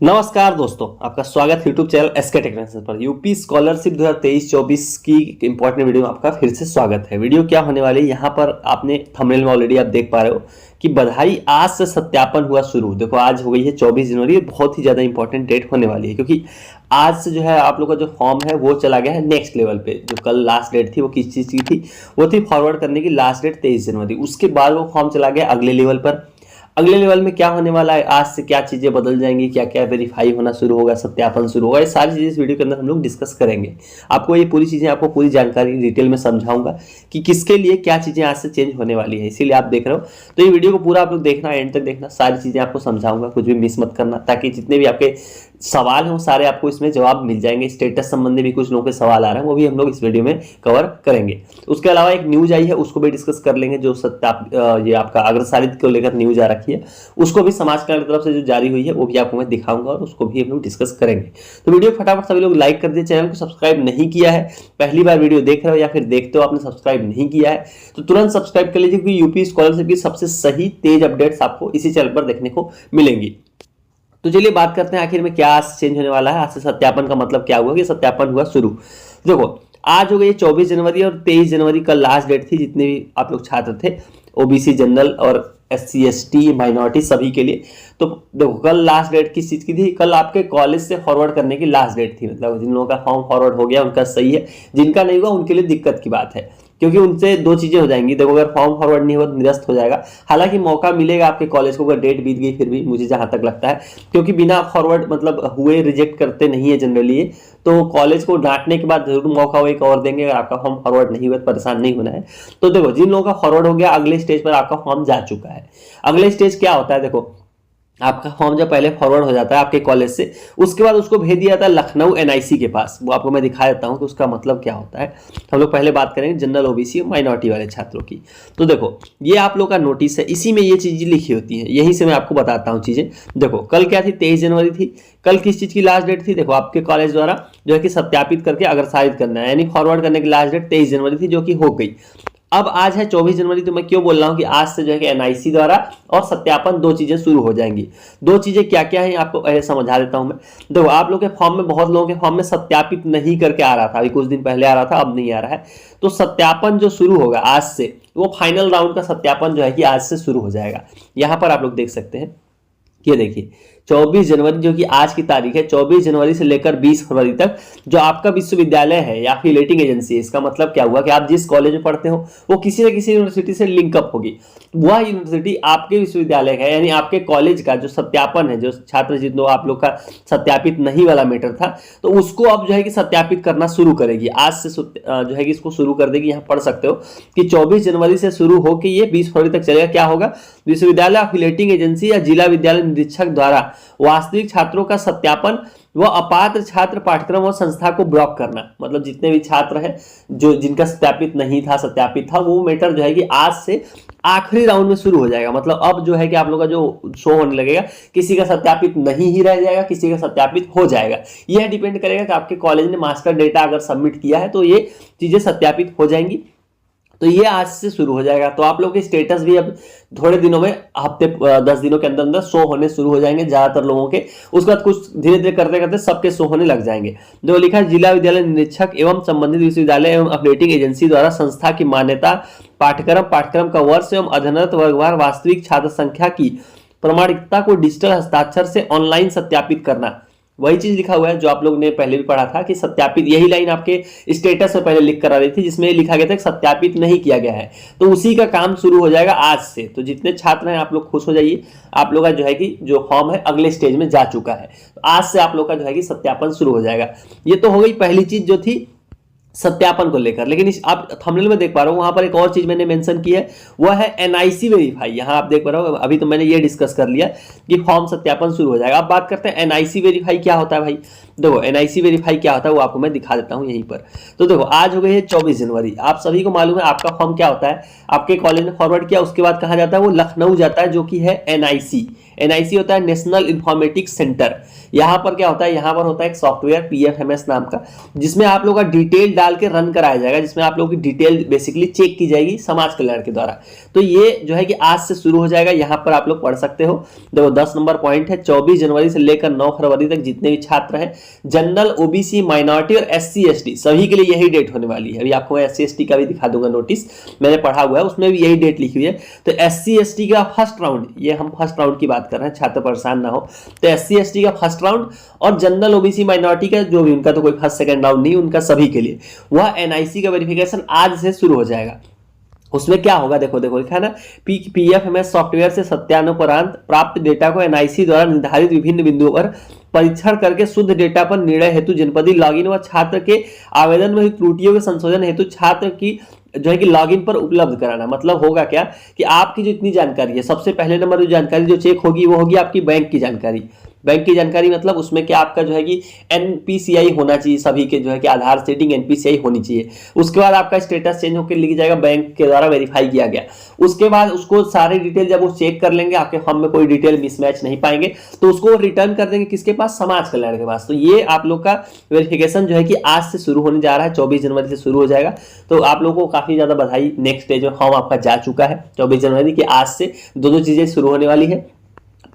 नमस्कार दोस्तों, आपका स्वागत है यूट्यूब चैनल एसके टेक्निक्स पर। यूपी स्कॉलरशिप 2023-24 की इंपॉर्टेंट वीडियो में आपका फिर से स्वागत है। वीडियो क्या होने वाली है, यहाँ पर आपने थंबनेल में ऑलरेडी आप देख पा रहे हो कि बधाई, आज से सत्यापन हुआ शुरू। देखो आज हो गई है 24 जनवरी, बहुत ही ज़्यादा इंपॉर्टेंट डेट होने वाली है क्योंकि आज से जो है आप लोग का जो फॉर्म है वो चला गया है नेक्स्ट लेवल पे। जो कल लास्ट डेट थी वो किस चीज़ की थी, वो थी फॉरवर्ड करने की लास्ट डेट 23 जनवरी। उसके बाद वो फॉर्म चला गया अगले लेवल पर। अगले लेवल में क्या होने वाला है, आज से क्या चीजें बदल जाएंगी, क्या क्या वेरीफाई होना शुरू होगा, सत्यापन शुरू होगा, ये सारी चीजें इस वीडियो के अंदर हम लोग डिस्कस करेंगे। आपको ये पूरी चीजें, आपको पूरी जानकारी डिटेल में समझाऊंगा कि किसके लिए क्या चीजें आज से चेंज होने वाली है। इसीलिए आप देख रहे हो, तो ये वीडियो को पूरा आप लोग देखना, एंड तक देखना, सारी चीजें आपको समझाऊंगा, कुछ भी मिस मत करना, ताकि जितने भी आपके सवाल हैं वो सारे आपको इसमें जवाब मिल जाएंगे। स्टेटस संबंधी भी कुछ लोगों के सवाल आ रहे हैं, वो भी हम लोग इस वीडियो में कवर करेंगे। उसके अलावा एक न्यूज आई है, उसको भी डिस्कस कर लेंगे। जो ये आपका अग्रसारित को लेकर न्यूज आ रखी है, उसको भी समाज कल्याण की तरफ से जो जारी हुई है वो भी आपको मैं दिखाऊंगा और उसको भी हम लोग डिस्कस करेंगे। तो वीडियो फटाफट सभी लोग लाइक कर दिए। चैनल को सब्सक्राइब नहीं किया है, पहली बार वीडियो देख रहे हो या फिर देखते हो आपने सब्सक्राइब नहीं किया है, तो तुरंत सब्सक्राइब कर लीजिए, क्योंकि यूपी स्कॉलरशिप की सबसे सही तेज अपडेट्स आपको इसी चैनल पर देखने को मिलेंगी। तो चलिए बात करते हैं आखिर में क्या आज चेंज होने वाला है। आज से सत्यापन का मतलब क्या हुआ कि सत्यापन हुआ शुरू। देखो आज हो गई 24 जनवरी और 23 जनवरी कल लास्ट डेट थी, जितने भी आप लोग छात्र थे ओबीसी, जनरल और SC ST माइनॉरिटी सभी के लिए। तो देखो कल लास्ट डेट किस चीज की थी, कल आपके कॉलेज से फॉरवर्ड करने की लास्ट डेट थी। मतलब जिन लोगों का फॉर्म फॉरवर्ड हो गया उनका सही है, जिनका नहीं हुआ उनके लिए दिक्कत की बात है, क्योंकि उनसे दो चीजें हो जाएंगी। देखो अगर फॉर्म फॉरवर्ड नहीं हुआ तो निरस्त हो जाएगा। हालांकि मौका मिलेगा आपके कॉलेज को, अगर डेट बीत गई फिर भी, मुझे जहां तक लगता है, क्योंकि बिना फॉरवर्ड मतलब हुए रिजेक्ट करते नहीं है जनरली ये। तो कॉलेज को डांटने के बाद जरूर मौका वो एक और देंगे। अगर आपका फॉर्म फॉरवर्ड नहीं हुआ तो परेशान नहीं होना है। तो देखो जिन लोगों का फॉरवर्ड हो गया, अगले स्टेज पर आपका फॉर्म जा चुका है। अगले स्टेज क्या होता है, देखो आपका फॉर्म जब पहले फॉरवर्ड हो जाता है आपके कॉलेज से, उसके बाद उसको भेज दिया जाता है लखनऊ NIC के पास। वो आपको मैं दिखा देता हूं कि उसका मतलब क्या होता है। हम लोग पहले बात करेंगे जनरल, OBC और माइनॉरिटी वाले छात्रों की। तो देखो ये आप लोग का नोटिस है, इसी में ये चीजें लिखी होती हैं, यहीं से मैं आपको बताता हूँ चीजें। देखो कल क्या थी, 23 जनवरी थी। कल किस चीज की लास्ट डेट थी, देखो आपके कॉलेज द्वारा जो है कि सत्यापित करके अग्रसारित करना है, यानी फॉरवर्ड करने की लास्ट डेट 23 जनवरी थी, जो कि हो गई। अब आज है 24 जनवरी। तो मैं क्यों बोल रहा हूं कि आज से जो है कि NIC द्वारा और सत्यापन दो चीजें शुरू हो जाएंगी। दो चीजें क्या क्या है आपको समझा देता हूं मैं। देखो आप लोग के फॉर्म में, बहुत लोगों के फॉर्म में सत्यापित नहीं करके आ रहा था, अभी कुछ दिन पहले आ रहा था, अब नहीं आ रहा है। तो सत्यापन जो शुरू होगा आज से, वो फाइनल राउंड का सत्यापन जो है कि आज से शुरू हो जाएगा। यहां पर आप लोग देख सकते हैं, ये देखिए 24 जनवरी जो कि आज की तारीख है, 24 जनवरी से लेकर 20 फरवरी तक जो आपका विश्वविद्यालय है या एफिलिएटिंग एजेंसी है, इसका मतलब क्या हुआ कि आप जिस कॉलेज में पढ़ते हो वो किसी न किसी यूनिवर्सिटी से लिंकअप होगी। वह यूनिवर्सिटी आपके विश्वविद्यालय का, यानी आपके कॉलेज का जो सत्यापन है, जो छात्र जिन लोग आप लोग का सत्यापित नहीं वाला मैटर था, तो उसको अब जो है कि सत्यापित करना शुरू करेगी। आज से जो है कि इसको शुरू कर देगी। यहाँ पढ़ सकते हो कि 24 जनवरी से शुरू होकर ये 20 फरवरी तक चलेगा। क्या होगा, विश्वविद्यालय एफिलिएटिंग एजेंसी या जिला विद्यालय निरीक्षक द्वारा वास्तविक छात्रों का सत्यापन व अपात्र छात्र पाठ्यक्रम और संस्था को ब्लॉक करना। मतलब जितने भी छात्र हैं जो जिनका सत्यापित नहीं था, सत्यापित था, वो मैटर जो है कि आज से आखिरी राउंड में शुरू हो जाएगा। मतलब अब जो है कि आप लोगों का जो शो होने लगेगा, किसी का सत्यापित नहीं ही रह जाएगा, किसी का सत्यापित हो जाएगा। यह डिपेंड करेगा कि आपके कॉलेज ने मास्टर डेटा अगर सबमिट किया है तो ये चीजें सत्यापित हो जाएंगी। तो ये आज से शुरू हो जाएगा। तो आप लोग के स्टेटस भी अब थोड़े दिनों में, हफ्ते 10 दिनों के अंदर अंदर शो होने शुरू हो जाएंगे ज्यादातर लोगों के। उसके बाद कुछ धीरे धीरे करते करते सबके शो होने लग जाएंगे। जो लिखा है, जिला विद्यालय निरीक्षक एवं संबंधित विश्वविद्यालय एवं अपडेटिंग एजेंसी द्वारा संस्था की मान्यता, पाठ्यक्रम का वर्ष एवं अध्ययनरत वर्गवार वास्तविक छात्र संख्या की प्रमाणिकता को डिजिटल हस्ताक्षर से ऑनलाइन सत्यापित करना। वही चीज लिखा हुआ है जो आप लोग ने पहले भी पढ़ा था कि सत्यापित, यही लाइन आपके स्टेटस में पहले लिख कर आ रही थी, जिसमें लिखा गया था कि सत्यापित नहीं किया गया है। तो उसी का काम शुरू हो जाएगा आज से। तो जितने छात्र हैं आप लोग खुश हो जाइए, आप लोग का जो है कि जो फॉर्म है अगले स्टेज में जा चुका है। तो आज से आप लोग का जो है कि सत्यापन शुरू हो जाएगा। ये तो हो गई पहली चीज जो थी सत्यापन को लेकर। लेकिन आप थंबनेल में देख पा रहे हो, वहां पर एक और चीज मैंने मेंशन की है, वह है NIC वेरीफाई। यहां आप देख पा रहे हो, अभी तो मैंने ये डिस्कस कर लिया कि फॉर्म सत्यापन शुरू हो जाएगा। अब बात करते हैं NIC वेरीफाई क्या होता है भाई। देखो NIC वेरीफाई क्या होता है वो आपको मैं दिखा देता हूं यहीं पर। तो देखो आज हो गई है 24 जनवरी। आप सभी को मालूम है आपका फॉर्म क्या होता है। आपके कॉलेज ने फॉरवर्ड किया, उसके बाद कहा जाता है वो लखनऊ जाता है, जो कि है NIC। एनआईसी होता है नेशनल इंफॉर्मेटिक्स सेंटर। यहाँ पर क्या होता है, यहाँ पर होता है एक सॉफ्टवेयर पीएफएमएस नाम का, जिसमें आप लोगों का डिटेल डाल के रन कराया जाएगा, जिसमें आप लोगों की डिटेल बेसिकली चेक की जाएगी समाज कल्याण के द्वारा। तो ये जो है कि आज से शुरू हो जाएगा, यहाँ पर आप लोग पढ़ सकते हो। देखो 10 नंबर पॉइंट है, 24 जनवरी से लेकर 9 फरवरी तक जितने भी छात्र हैं जनरल, ओबीसी, माइनॉरिटी और एससी एसटी सभी के लिए यही डेट होने वाली है। अभी आपको एससी एसटी का भी दिखा दूंगा, नोटिस मैंने पढ़ा हुआ है, उसमें भी यही डेट लिखी हुई है। तो एससी एसटी का फर्स्ट राउंड, ये हम फर्स्ट राउंड की बात कर रहे हैं, छात्र परेशान ना हो। तो एससी एसटी का फर्स्ट राउंड और जनरल, ओबीसी, माइनॉरिटी का जो भी, उनका तो कोई फर्स्ट सेकंड राउंड नहीं, उनका सभी के लिए वह एनआईसी का वेरिफिकेशन आज से शुरू हो जाएगा। उसमें क्या होगा, देखो लिखा है ना, पीएफएमएस सॉफ्टवेयर से सत्यानुपरांत प्राप्त डेटा को एनआईसी द्वारा निर्धारित विभिन्न बिंदुओं पर परीक्षण करके शुद्ध डेटा पर निर्णय हेतु जनपदीय लॉगिन व छात्र के आवेदन में हुई त्रुटियों के संशोधन हेतु छात्र की जो है कि लॉगिन पर उपलब्ध कराना। मतलब होगा क्या कि आपकी जो इतनी जानकारी है, सबसे पहले नंबर जो जानकारी जो चेक होगी वो होगी आपकी बैंक की जानकारी। बैंक की जानकारी मतलब उसमें क्या आपका जो है कि एनपीसीआई होना चाहिए, सभी के जो है कि आधार सेटिंग एनपीसीआई होनी चाहिए। उसके बाद आपका स्टेटस चेंज होकर लिख जाएगा बैंक के द्वारा वेरीफाई किया गया। उसके बाद उसको सारे डिटेल जब वो चेक कर लेंगे, आपके फॉर्म में कोई डिटेल मिसमैच नहीं पाएंगे, तो उसको रिटर्न कर देंगे किसके पास, समाज कल्याण के पास। तो ये आप लोग का वेरिफिकेशन जो है कि आज से शुरू होने जा रहा है, 24 जनवरी से शुरू हो जाएगा। तो आप लोगों को काफी ज्यादा बधाई, नेक्स्ट स्टेज में फॉर्म आपका जा चुका है 24 जनवरी की। आज से दोनों चीजें शुरू होने वाली है।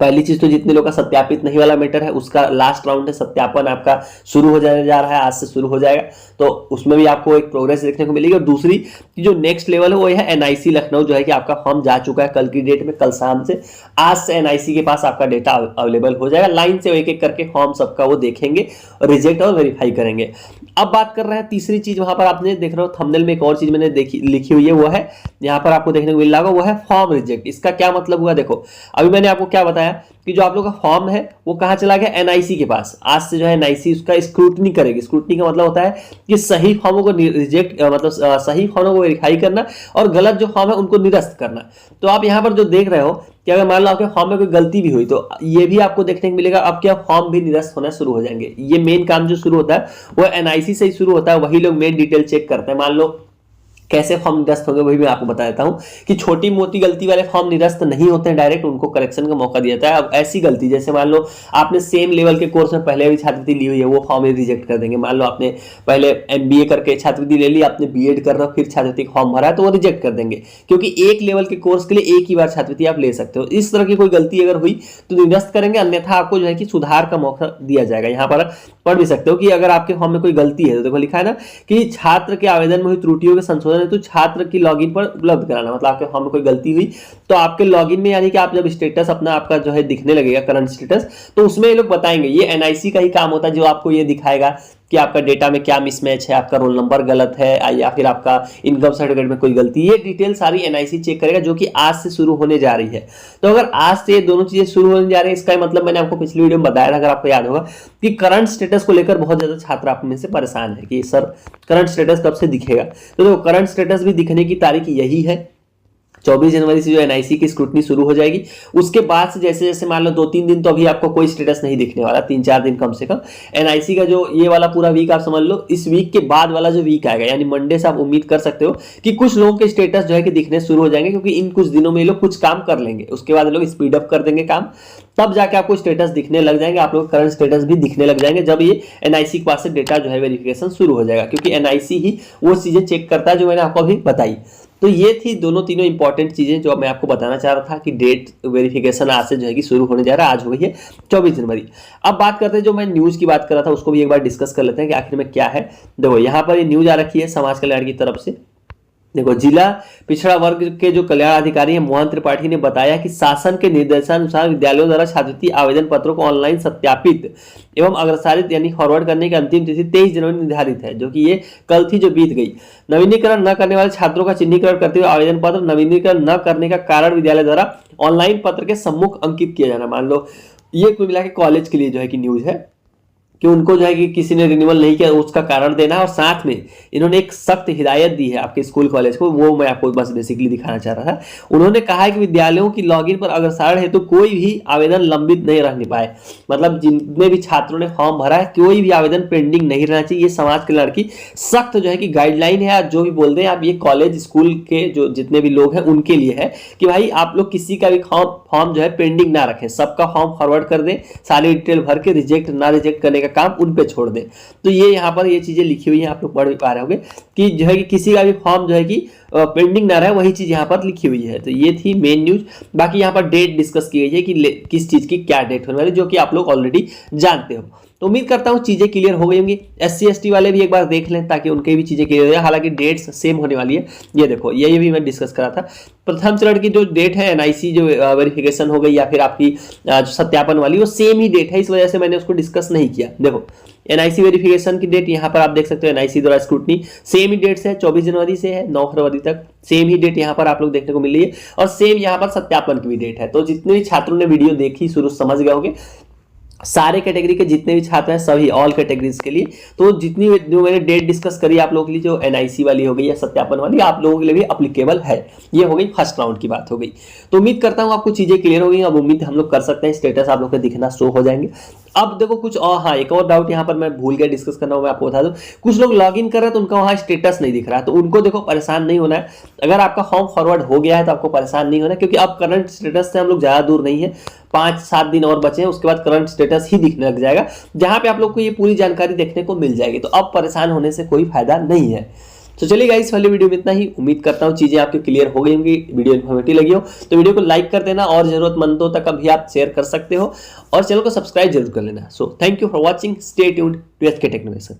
पहली चीज तो जितने लोग का सत्यापित नहीं वाला मैटर है, उसका लास्ट राउंड है, सत्यापन आपका शुरू हो जाने जा रहा है, आज से शुरू हो जाएगा। तो उसमें भी आपको एक प्रोग्रेस देखने को मिलेगी। और दूसरी जो नेक्स्ट लेवल है वो है एनआईसी लखनऊ, जो है कि आपका फॉर्म जा चुका है कल की डेट में, कल शाम से। आज से एनआईसी के पास आपका डेटा अवेलेबल हो जाएगा। लाइन से एक एक करके फॉर्म सबका वो देखेंगे, रिजेक्ट और वेरीफाई करेंगे। अब बात कर रहे हैं तीसरी चीज, वहां पर आपने देख रहे हो थंबनेल में एक और चीज मैंने लिखी हुई है, वो है यहाँ पर आपको देखने को मिल रहा होगा, वो है फॉर्म रिजेक्ट। इसका क्या मतलब हुआ, देखो अभी मैंने आपको क्या बताया कि जो आप लोग का फॉर्म है वो कहां चला गया, एनआईसी के पास। आज से जो है एनआईसी उसका स्क्रूटनी करेगी। स्क्रूटनी का मतलब होता है कि सही फॉर्मों को रिजेक्ट, मतलब सही फॉर्मों को वेरीफाई करना और गलत जो फॉर्म है उनको निरस्त करना। तो आप यहाँ पर जो देख रहे हो कि अगर मान लो आपके फॉर्म में कोई गलती भी हुई तो ये भी आपको देखने को मिलेगा, अब क्या फॉर्म भी निरस्त होना शुरू हो जाएंगे। ये मेन काम जो शुरू होता है वो एनआईसी से ही शुरू होता है, वही लोग मेन डिटेल चेक करते हैं। मान लो कैसे फॉर्म निरस्त होंगे वही मैं आपको बता देता हूं कि छोटी मोटी गलती वाले फॉर्म निरस्त नहीं होते हैं, डायरेक्ट उनको करेक्शन का मौका दिया जाता है। अब ऐसी गलती जैसे मान लो आपने सेम लेवल के कोर्स में पहले भी छात्रवृत्ति ली हुई है, वो फॉर्म रिजेक्ट कर देंगे। मान लो आपने पहले एमबीए करके छात्रवृत्ति ले ली, आपने बीएड कर रहे हो फिर छात्रवृत्ति का फॉर्म भरा है, तो वो रिजेक्ट कर देंगे, क्योंकि एक लेवल के कोर्स के लिए एक ही बार छात्रवृत्ति आप ले सकते हो। इस तरह की कोई गलती अगर हुई तो निरस्त करेंगे, अन्यथा आपको जो है कि सुधार का मौका दिया जाएगा। यहाँ पर पढ़ भी सकते हो कि अगर आपके फॉर्म में कोई गलती है तो देखो लिखा है ना कि छात्र के आवेदन में हुई त्रुटियों के संशोधन हेतु छात्र की लॉगिन पर उपलब्ध कराना। मतलब आपके फॉर्म में कोई गलती हुई तो आपके लॉगिन में, यानी कि आप जब स्टेटस अपना आपका जो है दिखने लगेगा करंट स्टेटस, तो उसमें ये लोग बताएंगे। ये एनआईसी का ही काम होता है, जो आपको ये दिखाएगा कि आपका डेटा में क्या मिसमैच है, आपका रोल नंबर गलत है या फिर आपका इनकम सर्टिफिकेट में कोई गलती, ये डिटेल सारी एनआईसी चेक करेगा, जो कि आज से शुरू होने जा रही है। तो अगर आज से ये दोनों चीजें शुरू होने जा रही है, इसका मतलब मैंने आपको पिछली वीडियो में बताया था, अगर आपको याद होगा, कि करंट स्टेटस को लेकर बहुत ज्यादा छात्र आप में से परेशान है कि सर करंट स्टेटस कब से दिखेगा। तो देखो करंट स्टेटस भी दिखने की तारीख यही है, 24 जनवरी से जो एनआईसी की स्क्रूटनी शुरू हो जाएगी। उसके बाद से जैसे जैसे मान लो 2-3 दिन तो अभी आपको कोई स्टेटस नहीं दिखने वाला, 3-4 दिन कम से कम। एनआईसी का जो ये वाला पूरा वीक आप समझ लो, इस वीक के बाद वाला जो वीक आएगा, यानी मंडे से आप उम्मीद कर सकते हो कि कुछ लोगों के स्टेटस जो है कि दिखने शुरू हो जाएंगे, क्योंकि इन कुछ दिनों में ये लोग कुछ काम कर लेंगे, उसके बाद लोग स्पीड अप कर देंगे काम, तब जाके आपको स्टेटस दिखने लग जाएंगे, आप लोग करंट स्टेटस भी दिखने लग जाएंगे, जब ये एनआईसी के पास से डेटा जो है वेरिफिकेशन शुरू हो जाएगा, क्योंकि एनआईसी ही वो चीजें चेक करता है जो मैंने आपको अभी बताई। तो ये थी दोनों तीनों इंपॉर्टेंट चीजें जो मैं आपको बताना चाह रहा था कि डेट वेरिफिकेशन आज से जो है कि शुरू होने जा रहा है। आज हो गई है 24 जनवरी। अब बात करते हैं, जो मैं न्यूज की बात कर रहा था उसको भी एक बार डिस्कस कर लेते हैं कि आखिर में क्या है। देखो यहाँ पर ये न्यूज आ रखी है समाज कल्याण की तरफ से। देखो, जिला पिछड़ा वर्ग के जो कल्याण अधिकारी हैं मोहन त्रिपाठी ने बताया कि शासन के निर्देशानुसार विद्यालयों द्वारा छात्रवृत्ति आवेदन पत्रों को ऑनलाइन सत्यापित एवं अग्रसारित यानी फॉरवर्ड करने की अंतिम तिथि 23 जनवरी निर्धारित है, जो कि ये कल थी जो बीत गई। नवीनीकरण न करने वाले छात्रों का चिन्हीकरण करते हुए आवेदन पत्र नवीनीकरण न करने का कारण विद्यालय द्वारा ऑनलाइन पत्र के सम्मुख अंकित किया जाना। मान लो ये कुल मिला के कॉलेज के लिए जो है कि न्यूज है कि उनको जो है कि किसी ने रिन्यूअल नहीं किया उसका कारण देना है, और साथ में इन्होंने एक सख्त हिदायत दी है आपके स्कूल कॉलेज को, वो मैं आपको बस बेसिकली दिखाना चाह रहा था। उन्होंने कहा है कि विद्यालयों की लॉगिन पर अग्रसर है तो कोई भी आवेदन लंबित नहीं रहने पाए, मतलब जितने भी छात्रों ने फॉर्म भरा है कोई भी आवेदन पेंडिंग नहीं रहना चाहिए। ये समाज कल्याण की सख्त जो है कि गाइडलाइन है, जो भी बोल दें आप, ये कॉलेज स्कूल के जो जितने भी लोग हैं उनके लिए है कि भाई आप लोग किसी का भी फॉर्म जो है पेंडिंग ना रखें, सबका फॉर्म फॉरवर्ड कर दें, सारी डिटेल भर के रिजेक्ट ना रिजेक्ट करने का काम उन पे छोड़ दें। तो ये यहाँ पर ये चीजें लिखी हुई हैं, आप लोग पढ़ भी पा रहे होंगे कि जो है कि किसी का भी फॉर्म जो है कि पेंडिंग ना रहे, वही चीज यहाँ पर लिखी हुई है। तो ये थी मेन न्यूज। बाकी यहाँ पर डेट डिस्कस की गई है कि किस चीज की क्या डेट होने वाली, जो कि आप लोग ऑलरेडी जानते हो। तो उम्मीद करता हूँ चीजें क्लियर हो गई होंगी। SC ST वाले भी एक बार देख लें ताकि उनके भी चीजें क्लियर हो जाए। हालांकि डेट्स सेम होने वाली है, ये देखो ये भी मैं डिस्कस करा था। प्रथम चरण की जो डेट है NIC जो वेरिफिकेशन हो गई या फिर आपकी जो सत्यापन वाली, वो सेम ही डेट है, इस वजह से मैंने उसको डिस्कस नहीं किया। देखो NIC वेरिफिकेशन की डेट यहाँ पर आप देख सकते हो, NIC द्वारा स्क्रूटनी सेम ही डेट से है, 24 जनवरी से है 9 फरवरी तक, सेम ही डेट यहाँ पर आप लोग देखने को मिल रही है। और सेम यहाँ पर सत्यापन की भी डेट है। तो जितने भी छात्रों ने वीडियो देखी शुरू समझ गए होंगे, सारे कैटेगरी के जितने भी छात्र हैं सभी ऑल कैटेगरीज के लिए। तो जितनी जो मैंने डेट डिस्कस करी आप लोगों के लिए, जो NIC वाली हो गई या सत्यापन वाली, आप लोगों के लिए भी अप्लीकेबल है। ये हो गई फर्स्ट राउंड की बात हो गई। तो उम्मीद करता हूं आपको चीजें क्लियर हो गई। अब उम्मीद हम लोग कर सकते हैं स्टेटस आप लोग के दिखना शो हो जाएंगे। अब देखो कुछ और, हाँ एक और डाउट यहाँ पर मैं भूल गया डिस्कस करना, मैं आपको बता दूं। कुछ लोग लॉगिन कर रहे हैं तो उनका वहाँ स्टेटस नहीं दिख रहा है, तो उनको देखो परेशान नहीं होना है। अगर आपका फॉर्म फॉरवर्ड हो गया है तो आपको परेशान नहीं होना है, क्योंकि अब करंट स्टेटस से हम लोग ज्यादा दूर नहीं है, 5-7 दिन और बचे हैं, उसके बाद करंट स्टेटस ही दिखने लग जाएगा, जहां पे आप लोग को ये पूरी जानकारी देखने को मिल जाएगी। तो अब परेशान होने से कोई फायदा नहीं है। तो चलिए गाइस, वाली वीडियो में इतना ही। उम्मीद करता हूँ चीजें आपकी क्लियर हो गई होंगी, वीडियो इन्फॉर्मेटिव लगी हो तो वीडियो को लाइक कर देना, और जरूरतमंदों तक अभी आप शेयर कर सकते हो, और चैनल को सब्सक्राइब जरूर कर लेना। So thank you for watching, stay tuned to SK technology.